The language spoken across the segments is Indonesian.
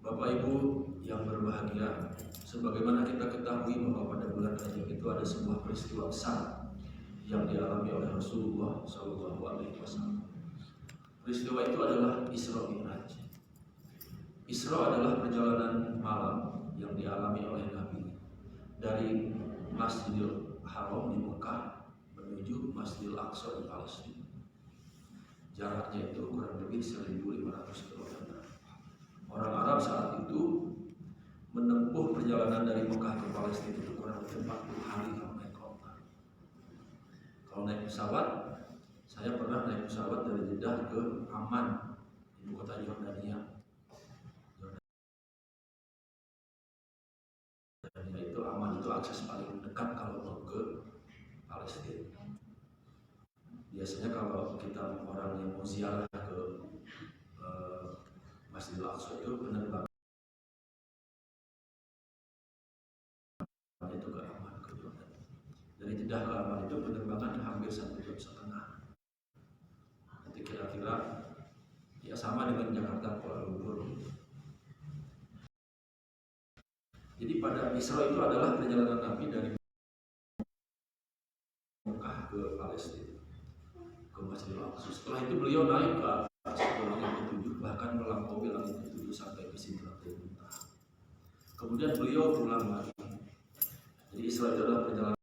Bapak Ibu yang berbahagia, sebagaimana kita ketahui bahwa pada bulan Rajab itu ada sebuah peristiwa besar yang dialami oleh Rasulullah SAW. Peristiwa itu adalah Isra Mi'raj. Isra adalah perjalanan malam yang dialami oleh Nabi dari Masjidil Haram di Mekah menuju Masjidil Aqsa di Palestina. Jaraknya itu kurang lebih 1.500 km. Orang Arab saat itu menempuh perjalanan dari Mekah ke Palestina itu kurang lebih 40 hari kalau naik kota. Kalau naik pesawat, saya pernah naik pesawat dari Jeddah ke Amman, ibu kota Yordania. Yordania itu Amman itu akses paling dekat kalau mau ke Palestina. Biasanya kalau kita orang yang mau ziarah ke Masjidil Aqsa itu penerbangan itu ke Amman, ke Jordan. Dari Jeddah ke Amman itu penerbangan hampir 1,5 jam. Nanti kira-kira ya sama dengan Jakarta Kuala Lumpur. Jadi pada Isra itu adalah perjalanan Nabi dari Mekah ke Palestina, ke Masjidil Aqsa. Setelah itu beliau naik ke atas langit ketujuh, bahkan melampaui langit ketujuh sampai ke Sidratul Muntaha. Kemudian beliau pulang lagi. Jadi Isra itu adalah perjalanan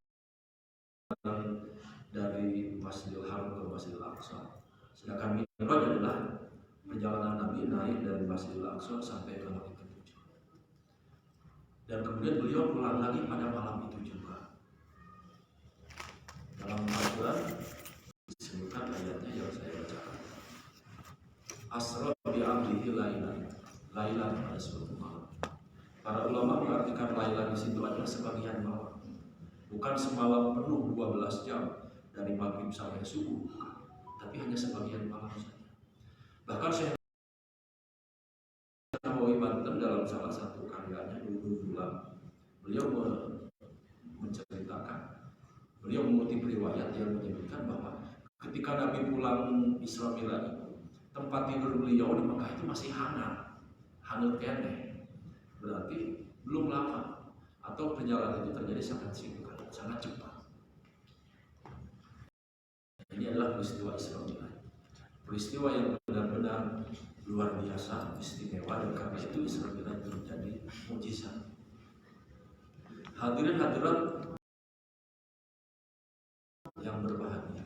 dari Masjidil Haram ke Masjidil Aqsa. Sedangkan Mi'raj adalah perjalanan Nabi naik dari Masjidil Aqsa sampai ke langit ketujuh. Dan kemudian beliau pulang lagi pada malam itu juga. Dalam Al-Quran disebutkan ayatnya yang saya bacakan. Asra bi'amrihi lailan pada suatu malam. Para ulama mengartikan lailan di situ adalah sebagian malam. Bukan semalam penuh 12 jam dari maghrib sampai subuh, tapi hanya sebagian malam saja. Bahkan Syekh Nawawi Banten dalam salah satu karyanya Nurul Bulan, beliau menceritakan, beliau mengutip riwayat yang menyebutkan bahwa ketika Nabi pulang Isra Mi'raj, tempat tidur beliau di Mekah itu masih hangat kene. Berarti belum lama atau perjalanan itu terjadi sangat singkat, sangat cepat. Ini adalah peristiwa Isra Mi'raj, peristiwa yang benar-benar luar biasa, istimewa, dan karena itu Isra Mi'raj menjadi mukjizat. Hadirin hadirat yang berbahagia,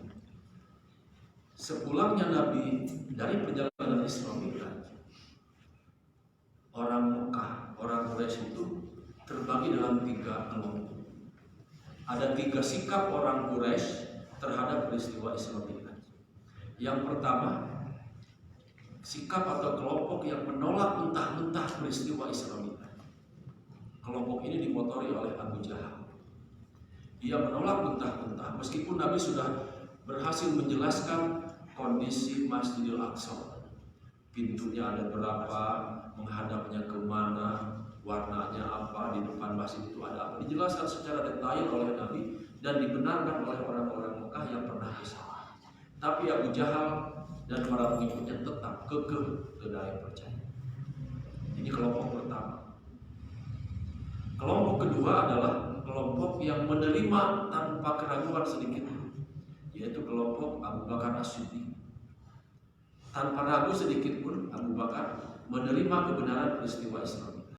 sepulangnya Nabi dari perjalanan Isra Mi'raj, orang Mekah, orang Quraisy itu terbagi dalam 3 kelompok. Ada 3 sikap orang Quraisy terhadap peristiwa Isra Mi'raj. Yang pertama, sikap atau kelompok yang menolak mentah-mentah peristiwa Isra Mi'raj. Kelompok ini dimotori oleh Abu Jahal. Dia menolak mentah-mentah meskipun Nabi sudah berhasil menjelaskan kondisi Masjidil Aqsa. Pintunya ada berapa, menghadapnya kemana, warnanya apa, di depan masjid itu ada apa. Dijelaskan secara detail oleh Nabi dan dibenarkan oleh orang-orang Mekah yang pernah ke sana. Tapi Abu Jahal dan para pengikutnya tetap kekeh tidak percaya. Ini kelompok pertama. Kelompok kedua adalah kelompok yang menerima tanpa keraguan sedikit, yaitu kelompok Abu Bakar As-Siddiq. Tanpa ragu sedikit pun Abu Bakar menerima kebenaran peristiwa Isra Mi'raj.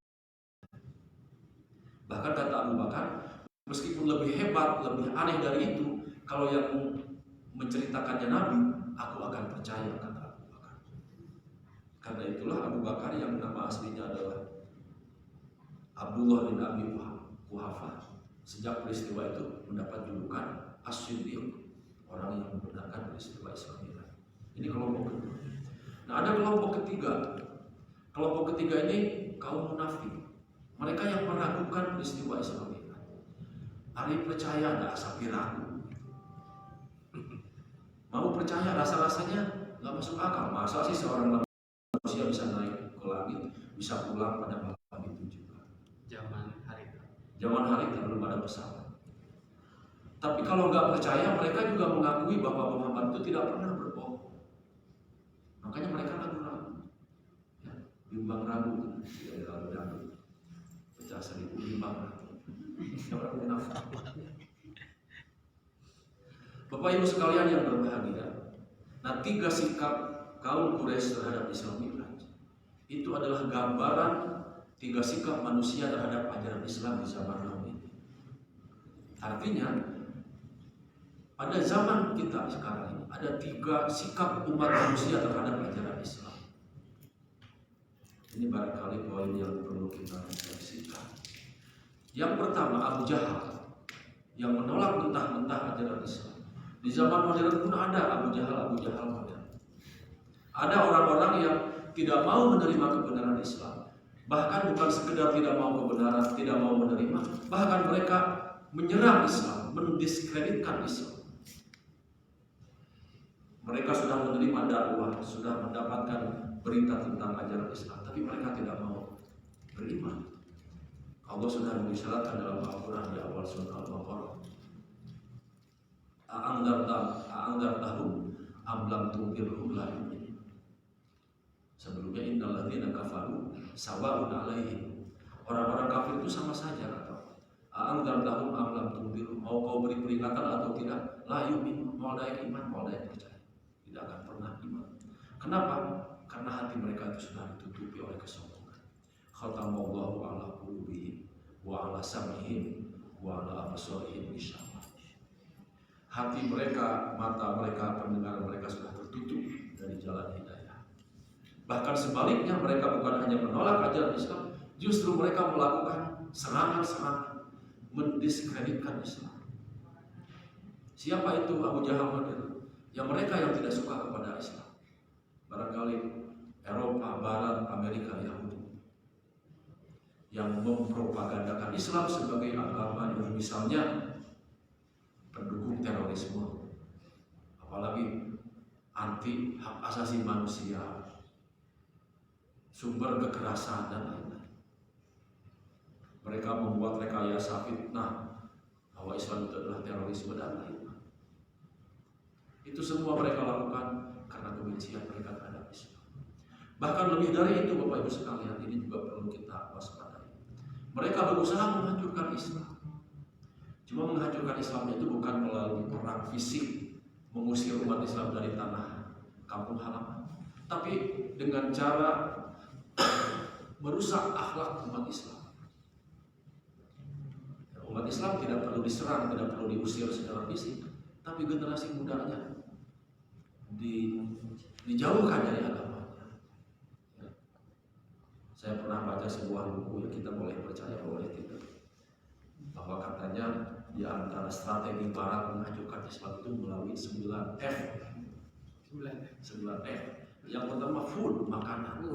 Bahkan kata Abu Bakar, meskipun lebih hebat, lebih aneh dari itu, kalau yang menceritakannya Nabi, aku akan percaya, kata Abu Bakar. Karena itulah Abu Bakar yang nama aslinya adalah Abdullah bin Abi Quhafah, sejak peristiwa itu mendapat julukan As-Siddiq, orang yang membenarkan peristiwa Isra Mi'raj. Ini kelompok kedua. Nah, ada kelompok ketiga. Kelompok ketiga ini kaum munafik. Mereka yang meragukan peristiwa Isra Mi'raj. Ari percaya nggak sapi ragu. Mau percaya rasa-rasanya nggak masuk akal. Masa sih seorang manusia bisa naik ke langit, bisa pulang pada malam itu juga. Zaman hari itu belum ada pesawat. Tapi kalau nggak percaya, mereka juga mengakui bahwa Muhammad itu tidak pernah berbohong. Makanya mereka ragu-ragu, ya, bimbang ragu. tidak terlalu dangdut, pecah 1.500. Orang munafik. Bapak Ibu sekalian yang berbahagia, nah 3 sikap kaum Quraisy terhadap Isra Mi'raj itu adalah gambaran 3 sikap manusia terhadap ajaran Islam di zaman now ini. Artinya pada zaman kita sekarang ini ada 3 sikap umat manusia terhadap ajaran Islam. Ini barangkali poin yang perlu kita refleksikan. Yang pertama, Abu Jahal yang menolak mentah-mentah ajaran Islam. Di zaman modern pun ada Abu Jahal modern. Ada orang-orang yang tidak mau menerima kebenaran Islam. Bahkan bukan sekedar tidak mau kebenaran, tidak mau menerima, bahkan mereka menyerang Islam, mendiskreditkan Islam. Mereka sudah menerima dakwah, sudah mendapatkan berita tentang ajaran Islam, tapi mereka tidak mau beriman. Allah sudah mengisyaratkan dalam Al-Quran di awal surah Al-Baqarah. A'angdartahum am lam tunzirhum la yu'minun. Sebelumnya innal ladzina kafaru sawa'un 'alaihim. Orang-orang kafir itu sama saja kata. A'angdartahum am lam tunzirhum. Mau kau beri peringatan atau tidak? La yu'minun. Mau ada yang iman, mau ada yang percaya. Tidak akan pernah iman. Kenapa? Karena hati mereka itu sudah ditutupi oleh kesombongan. Khatamallahu ala qulubihim wa ala sam'ihim wa ala absarihim ghishawa. Hati mereka, mata mereka, pendengaran mereka sudah tertutup dari jalan hidayah. Bahkan sebaliknya, mereka bukan hanya menolak ajaran Islam, justru mereka melakukan serangan-serangan, mendiskreditkan Islam. Siapa itu Abu Jahal modern? Yang mereka yang tidak suka kepada Islam. Barangkali Eropa, Barat, Amerika, Yahudi, yang mempropagandakan Islam sebagai agama yang misalnya pendukung terorisme, apalagi anti hak asasi manusia, sumber kekerasan dan lain-lain. Mereka membuat rekayasa fitnah bahwa Islam itu adalah terorisme dan lain-lain. Itu semua mereka lakukan karena kebencian mereka terhadap Islam. Bahkan lebih dari itu, Bapak Ibu sekalian, ini juga perlu kita waspadai. Mereka berusaha menghancurkan Islam. Cuma menghancurkan Islam itu bukan melalui perang fisik, mengusir umat Islam dari tanah kampung halaman, tapi dengan cara merusak akhlak umat Islam. Umat Islam tidak perlu diserang, tidak perlu diusir secara fisik, tapi generasi mudanya dijauhkan dari agamanya. Saya pernah baca sebuah buku yang kita boleh percaya boleh tidak, bahwa katanya di antara strategi Barat menghancurkan Islam itu melalui 9 F. 9 F. Yang pertama food, makanan.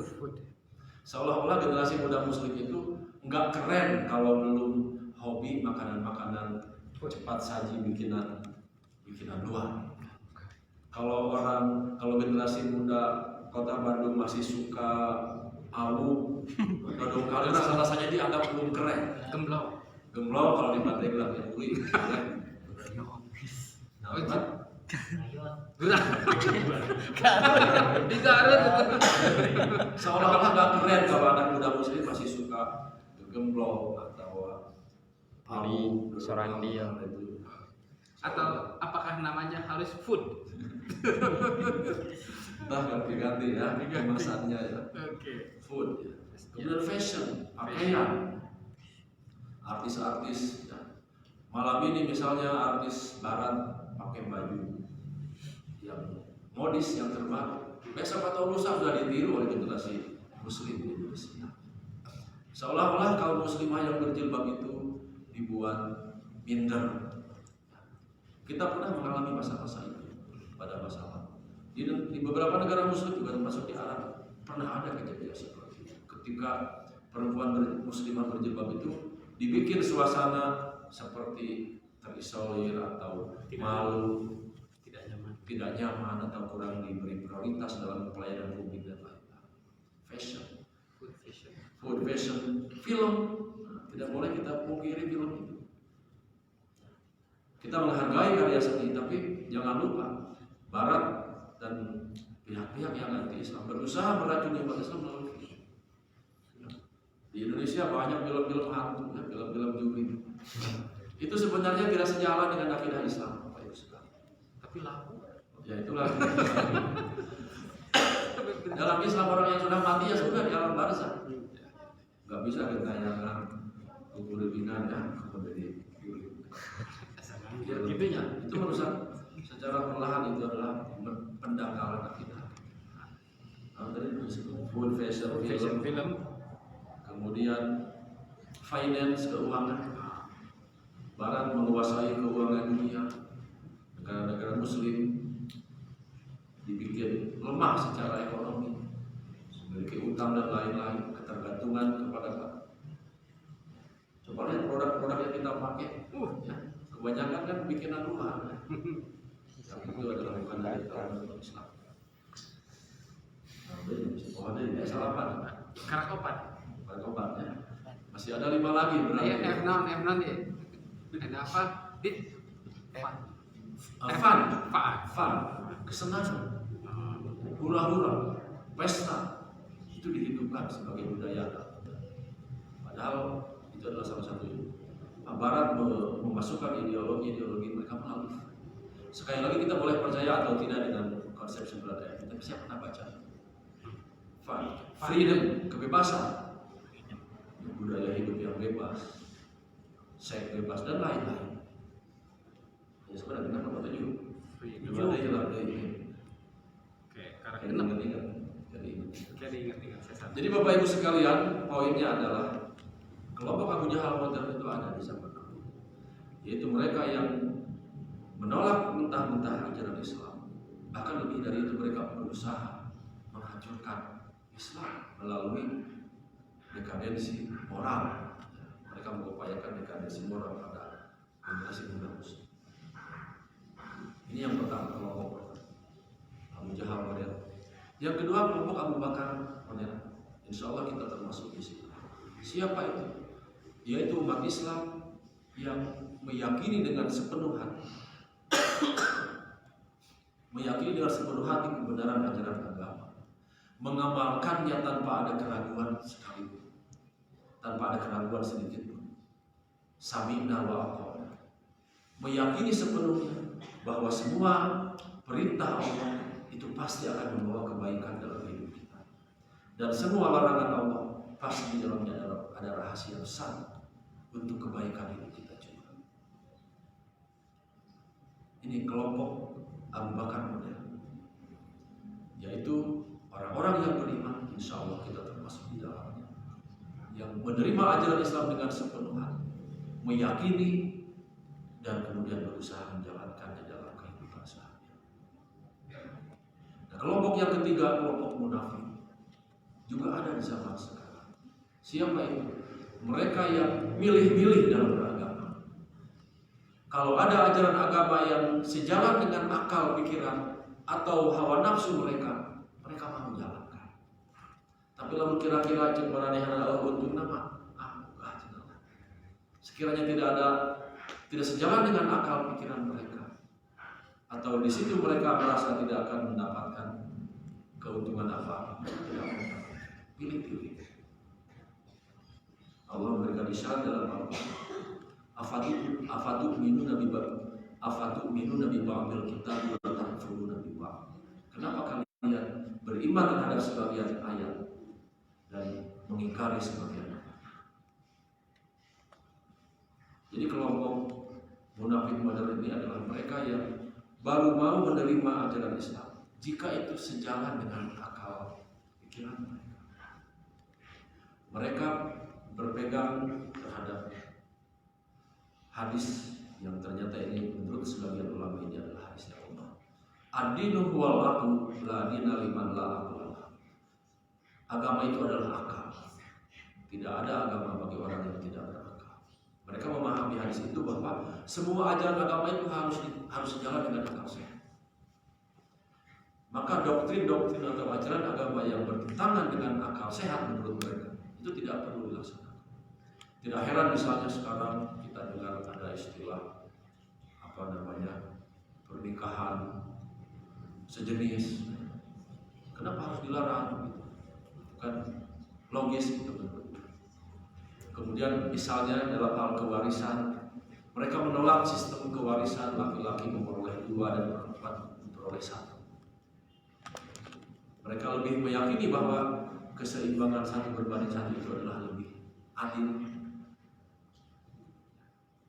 Seolah-olah generasi muda Muslim itu nggak keren kalau belum hobi makanan-makanan cepat saji bikinan luar. Kalau generasi muda Kota Bandung masih suka awu, dodong kali, rasa-rasanya dianggap belum keren. Gemblong kalau di Pandeglang yang uri, keren. Seolah-olah nggak keren kalau anak muda Muslim masih suka gemblong atau awu, sorandi ya. Atau apakah namanya harus food? Entah ganti-ganti ya, kemasannya ya. Oke. Food ya. Kemudian fashion, pakaian, artis-artis ya. Malam ini misalnya artis Barat pakai baju yang modis, yang terbaru. Besok atau lusa sudah ditiru oleh generasi Muslim di Indonesia. Seolah-olah kaum muslimah yang berjilbab itu dibuat minder. Kita pernah mengalami masa-masa itu pada masa lalu. Di beberapa negara Muslim juga termasuk di Arab pernah ada kejadian seperti itu. Ketika perempuan muslimah berjilbab itu dibikin suasana seperti terisolir atau malu, tidak nyaman atau kurang diberi prioritas dalam pelayanan publik dan lain-lain. Food fashion, film, tidak boleh kita pungkiri film itu. Kita menghargai karya seni, tapi jangan lupa Barat dan pihak-pihak yang anti Islam berusaha meracuni umat Islam melalui film. Di Indonesia banyak film-film hantu, ya, film-film juri. Itu sebenarnya tidak sejalan dengan akidah Islam, Bapak Ibu sekalian. Tapi laku. Ya itulah. Dalam Islam orang yang sudah mati ya sudah di alam barzah. Gak bisa gentayangan, kubur binan ya, kemudian di ya, intinya itu merusak secara perlahan. Itu adalah pendangkalan akidah. Tadi disebut food fashion film, kemudian finance, keuangan. Barat menguasai keuangan dunia, negara-negara Muslim dibikin lemah secara ekonomi, memiliki utang dan lain-lain, ketergantungan kepada Barat. Coba lihat produk-produk yang kita pakai, ya, kebanyakan kan bikinan luar. Tapi itu adalah bukan dari Islam. Oh ada ya salapan. Karakopan. Karakopan ya. Masih ada 5 lagi berarti. Iya F non ya. Ada apa? Fun. Kesenangan. Hura-hura, pesta itu dihitungkan sebagai budaya. Padahal itu adalah salah satu Barat memasukkan ideologi mereka melalui. Sekali lagi kita boleh percaya atau tidak dengan konsep sebenarnya, tapi siapa pernah baca? Fun, freedom, kebebasan, budaya hidup yang bebas, seks bebas dan lain-lain. Ya sebenarnya kenapa kata juga? Coba deh lah ini. Oke, karakter. Jadi ingat. Jadi Bapak Ibu sekalian, poinnya adalah kelompok Abu Jahal modern itu ada di zaman dulu, yaitu mereka yang menolak mentah-mentah ajaran Islam. Bahkan lebih dari itu mereka berusaha menghancurkan Islam melalui dekadensi moral. Mereka mengupayakan dekadensi moral pada generasi muda Muslim. Ini yang pertama, kelompok Abu Jahal modern. Yang kedua, kelompok Abu Bakar modern. Insya Allah kita termasuk di sini. Siapa itu? Yaitu umat Islam yang meyakini dengan sepenuh hati, kebenaran ajaran agama, mengamalkannya tanpa ada keraguan sekalipun, tanpa ada keraguan sedikit pun. Sami'na wa ata'na, meyakini sepenuhnya bahwa semua perintah Allah itu pasti akan membawa kebaikan dalam hidup kita, dan semua larangan Allah pasti di dalamnya ada rahasia besar untuk kebaikan hidup kita juga. Ini kelompok Abu Bakar modern, yaitu orang-orang yang beriman. Insya Allah kita termasuk di dalamnya, yang menerima ajaran Islam dengan sepenuh hati, meyakini dan kemudian berusaha menjalankannya dalam kehidupan sehari-hari. Nah, kelompok yang ketiga, kelompok munafik, juga ada di zaman sekarang. Siapa itu? Mereka yang milih-milih dalam beragama. Kalau ada ajaran agama yang sejalan dengan akal pikiran atau hawa nafsu mereka mau menjalankan. Tapi lalu kira-kira cek maranehana untuk nama, sekiranya tidak sejalan dengan akal pikiran mereka, atau di situ mereka merasa tidak akan mendapatkan keuntungan apa, pilih-pilih. Allah memberikan isyarat dalam Al-Quran. Afatu minu nabi ba'dil kitab wa takfuruna nabi ba'd. Kenapa kalian beriman terhadap sebagian ayat dan mengingkari sebagian ayat? Jadi kelompok munafik modern ini adalah mereka yang baru mau menerima ajaran Islam jika itu sejalan dengan akal pikiran mereka. Mereka berpegang terhadap hadis yang ternyata ini menurut sebagian ulama ini adalah hadis yang umum. Ad-dinu huwal aql, la dina liman la aqla. Agama itu adalah akal. Tidak ada agama bagi orang yang tidak berakal. Mereka memahami hadis itu bahwa semua ajaran agama itu harus sejalan dengan akal sehat. Maka doktrin-doktrin atau ajaran agama yang bertentangan dengan akal sehat menurut mereka itu tidak perlu dilaksanakan. Tidak heran misalnya sekarang kita dengar ada istilah pernikahan sejenis. Kenapa harus dilarang? Itu kan logis gitu menurut. Kemudian misalnya dalam hal kewarisan, mereka menolak sistem kewarisan laki-laki memperoleh 2 dan perempuan memperoleh 1. Mereka lebih meyakini bahwa keseimbangan 1 berbanding 1 itu adalah lebih adil.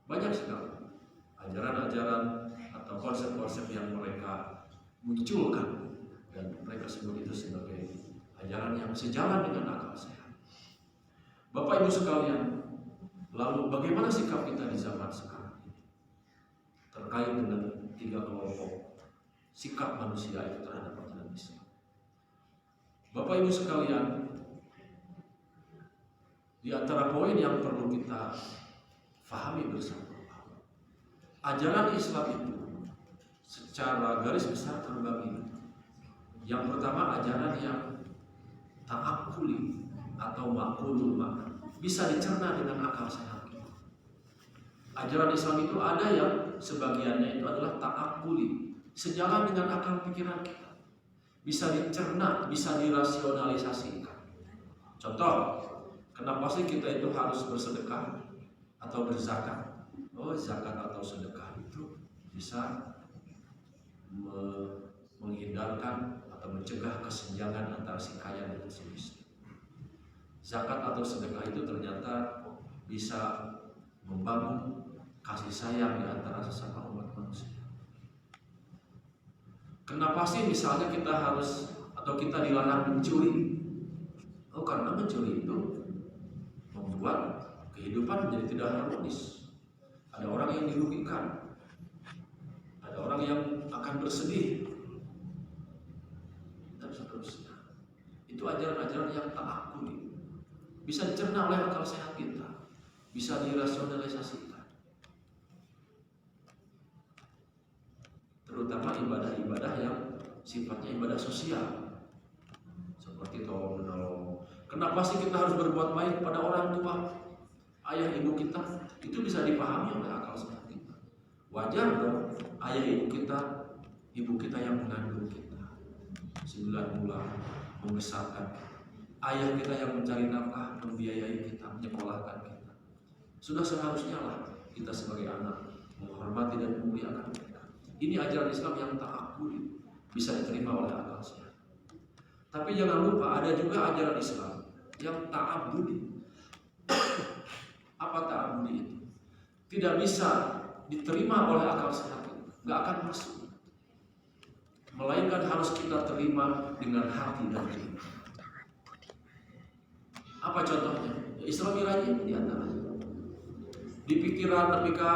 Banyak sekali ajaran-ajaran atau konsep-konsep yang mereka munculkan dan mereka sebut itu sebagai ajaran yang sejalan dengan akal sehat. Bapak Ibu sekalian, lalu bagaimana sikap kita di zaman sekarang ini terkait dengan 3 kelompok sikap manusia itu terhadap ajaran Islam? Bapak Ibu sekalian, di antara poin yang perlu kita fahami bersama, ajaran Islam itu secara garis besar terbagi. Yang pertama, ajaran yang ta'akkuli atau ma'qulul makna, bisa dicerna dengan akal sehat kita. Ajaran Islam itu ada yang sebagiannya itu adalah ta'akkuli, sejalan dengan akal pikiran kita, bisa dicerna, bisa dirasionalisasikan. Contoh, kenapa sih kita itu harus bersedekah atau berzakat? Oh, zakat atau sedekah itu bisa menghindarkan atau mencegah kesenjangan antara si kaya dan si miskin. Zakat atau sedekah itu ternyata bisa membangun kasih sayang di antara sesama umat manusia. Kenapa sih misalnya kita harus atau kita dilarang mencuri? Oh, karena mencuri itu membuat kehidupan menjadi tidak harmonis. Ada orang yang dirugikan, ada orang yang akan bersedih, dan seterusnya. Itu ajaran-ajaran yang ta'akkuli, bisa dicerna oleh akal sehat kita, bisa dirasionalisasikan. Terutama ibadah-ibadah yang sifatnya ibadah sosial, seperti tolong menolong. Kenapa sih kita harus berbuat baik pada orang tua, ayah ibu kita? Itu bisa dipahami oleh akal sehat kita. Wajar dong ayah ibu kita yang mengandung kita 9 bulan, membesarkan kita. Ayah kita yang mencari nafkah, membiayai kita, menyekolahkan kita. Sudah seharusnya lah kita sebagai anak menghormati dan memuliakan mereka. Ini ajaran Islam yang ta'akkuli, bisa diterima oleh akal sehat. Tapi jangan lupa ada juga ajaran Islam yang ta'abbudi. Apa ta'abbudi itu? Tidak bisa diterima oleh akal sehat, nggak akan masuk. Melainkan harus kita terima dengan hati dan jiwa. Apa contohnya? Ya, Islam Miraji di antaranya. Di pikiran nepika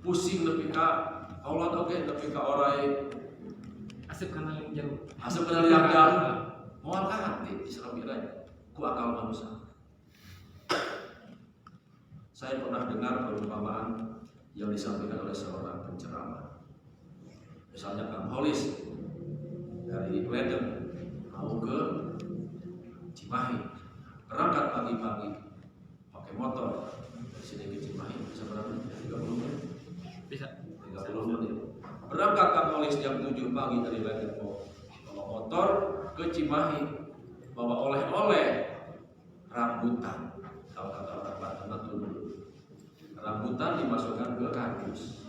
pusing, nepika Allah oke, nepika orai asap kenal yang jauh. Asap kenal yang jauh. Moal hati Islam Miraji ku akal manusia. Saya pernah dengar perumpamaan yang disampaikan oleh seorang penceramah. Misalnya Kang Holis dari Kleden mau ke Cimahi, berangkat pagi-pagi pakai motor dari sini ke Cimahi bisa berapa? 30 menit. Bisa. 30 menit. Berangkat Kang Holis jam 7 pagi dari Kleden bawa motor ke Cimahi, bawa oleh-oleh rambutan. Kalau kata orang Batak dulu, rambutan dimasukkan ke kardus.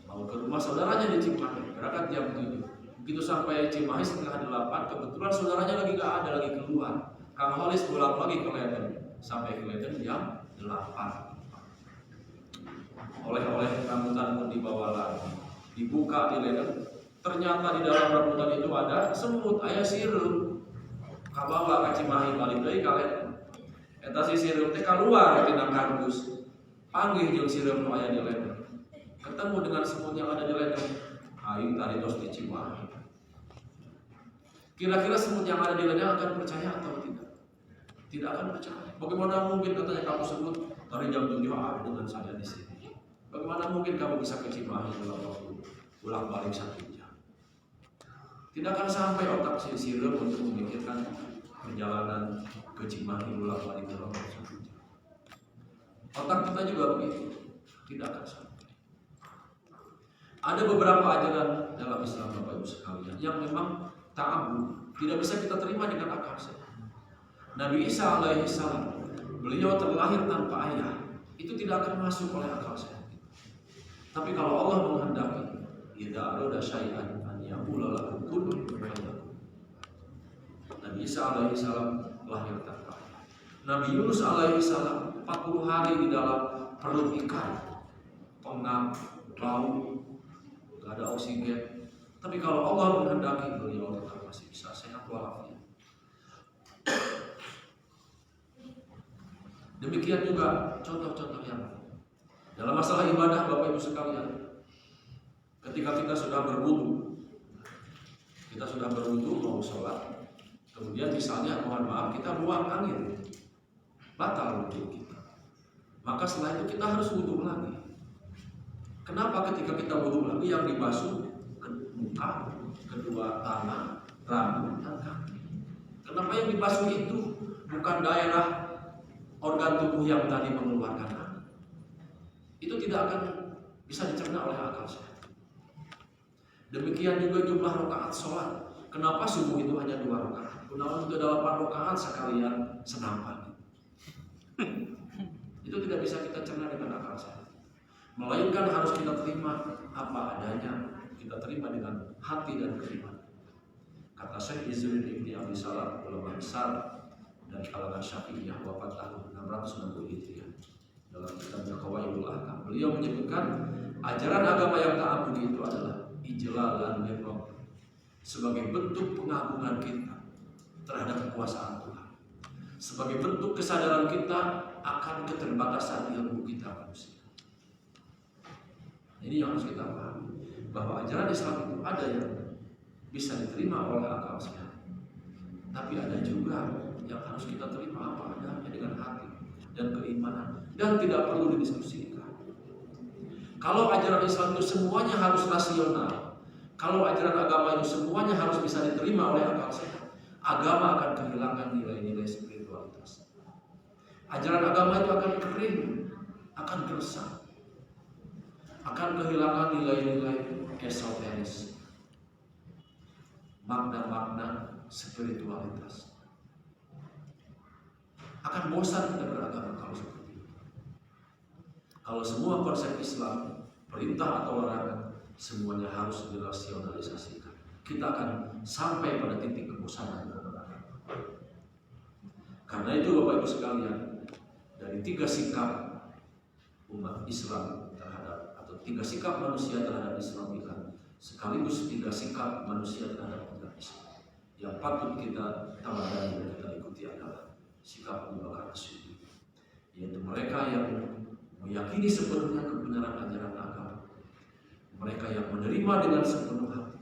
Mau ke rumah saudaranya di Cimahi, berangkat jam 7. Begitu sampai Cimahi setengah 8, kebetulan saudaranya lagi gak ada, lagi keluar. Kang Holis pulang lagi ke Kleden, sampai ke Kleden jam 8. Oleh-oleh rambutan pun dibawa lagi, dibuka di Kleden. Ternyata di dalam rambutan itu ada semut, aya sirup. Kabawa ke Cimahi balik deui ka Kleden. Eta si sirup teh keluar tina kardus. Panggih jeung sirup nu aya di Kleden. Ketemu dengan semut yang ada di Kleden. Aing tadi tos di Cimahi. Kira-kira semut yang ada di Kleden akan percaya atau tidak? Tidak akan percaya. Bagaimana mungkin katanya kamu sebut dari jam 7 ada dengan saya di sini? Bagaimana mungkin kamu bisa ke Cimahi dalam waktu bolak-balik 1 jam? Tidak akan sampai otak si sirup untuk memikirkan perjalanan ke Cimahi bolak-balik dalam waktu 1 jam. Otak kita juga begitu, tidak akan sampai. Ada beberapa ajaran dalam Islam Bapak Ibu sekalian yang memang ta'abbud, tidak bisa kita terima dengan akal sehat. Nabi Isa alaihi salam beliau terlahir tanpa ayah, itu tidak akan masuk oleh akal sehat. Tapi kalau Allah menghendaki, idza arada syai'an an yaqula lahu kun fayakun. Nabi Isa alaihi salam lahir tanpa ayah. Nabi Yunus alaihi salam 40 hari di dalam perut ikan, pengap, bau, gak ada oksigen. Tapi kalau Allah menghendaki, beliau tetap masih bisa sehat walafiat. Demikian juga contoh-contoh yang lain. Dalam masalah ibadah, Bapak Ibu sekalian, ketika kita sudah berwudu mau sholat, kemudian misalnya mohon maaf kita buang angin, batal wudu kita. Maka setelah itu kita harus wudu lagi. Kenapa ketika kita wudu lagi yang dibasuh ke muka, kedua tangan, rambut, dan kaki? Kenapa yang dibasuh itu bukan daerah organ tubuh yang tadi mengeluarkan angin? Itu tidak akan bisa dicerna oleh akal sehat. Demikian juga jumlah rakaat sholat. Kenapa subuh itu hanya 2 rakaat? Kenapa itu 8 rakaat sekalian senam pagi? Itu tidak bisa kita cerna dengan akal sehat. Melainkan harus kita terima apa adanya. Kita terima dengan hati dan keimanan. Kata Syekh Izzuddin Ibn Abi Salam, ulama besar dan kalangan Syafi'iyah, wafat tahun 660 Hijriah. Dalam kitabnya Qawaidul Ahkam, beliau menyebutkan ajaran agama yang ta'abudi itu adalah ijlalan lirabb, sebagai bentuk pengagungan kita terhadap kekuasaan Tuhan, sebagai bentuk kesadaran kita akan keterbatasan ilmu kita manusia. Ini yang harus kita pahami, bahwa ajaran Islam itu ada yang bisa diterima oleh akal sehat, tapi ada juga yang harus kita terima apa adanya dengan hati dan keimanan, dan tidak perlu didiskusikan. Kalau ajaran Islam itu semuanya harus rasional, kalau ajaran agama itu semuanya harus bisa diterima oleh akal sehat, agama akan kehilangan nilai-nilai spiritualitas. Ajaran agama itu akan kering, akan gersang, akan kehilangan nilai-nilai esoteris, makna-makna spiritualitas. Akan bosan kita beragama kalau seperti itu. Kalau semua konsep Islam, perintah atau larangan, semuanya harus dirasionalisasikan, kita akan sampai pada titik kebosanan beragama. Karena itu Bapak Ibu sekalian, dari 3 sikap umat Islam terhadap, atau 3 sikap manusia terhadap Islam kita, sekaligus 3 sikap manusia terhadap umat Islam yang patut kita tamadani dan kita ikuti adalah sikap Abu Bakar As-Siddiq, yaitu mereka yang meyakini sepenuhnya kebenaran ajaran agama, mereka yang menerima dengan sepenuh hati,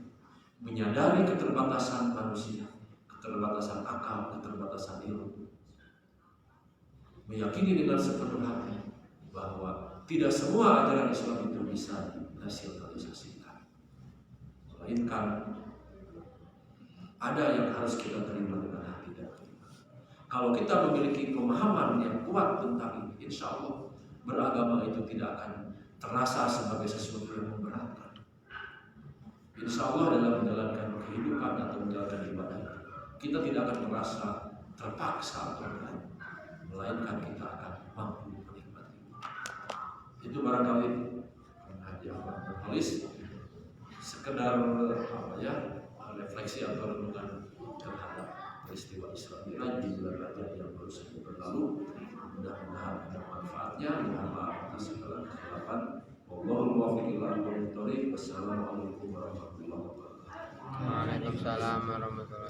menyadari keterbatasan manusia, keterbatasan akal, keterbatasan ilmu, meyakini dengan sepenuh hati bahwa tidak semua ajaran Islam itu bisa dinasionalisasikan, melainkan ada yang harus kita terima dengan hati dan keimanan. Kalau kita memiliki pemahaman yang kuat tentang ini, insya Allah beragama itu tidak akan terasa sebagai sesuatu yang memberatkan. Insya Allah dalam menjalankan kehidupan atau menjalankan ibadah, kita tidak akan merasa terpaksa atau berat, melainkan kita akan mampu menikmati. Itu barangkali menulis sekedar refleksi atau renungan terhadap peristiwa Isra Mi'raj di bulan Rajab yang baru saja berlalu. Mudah-mudahan ada manfaatnya. Mohon maaf atas segala kesalahan. Wallahul muwaffiq ila aqwamit thoriq. Wassalamualaikum warahmatullahi wabarakatuh. Waalaikumsalam warahmatullahi wabarakatuh.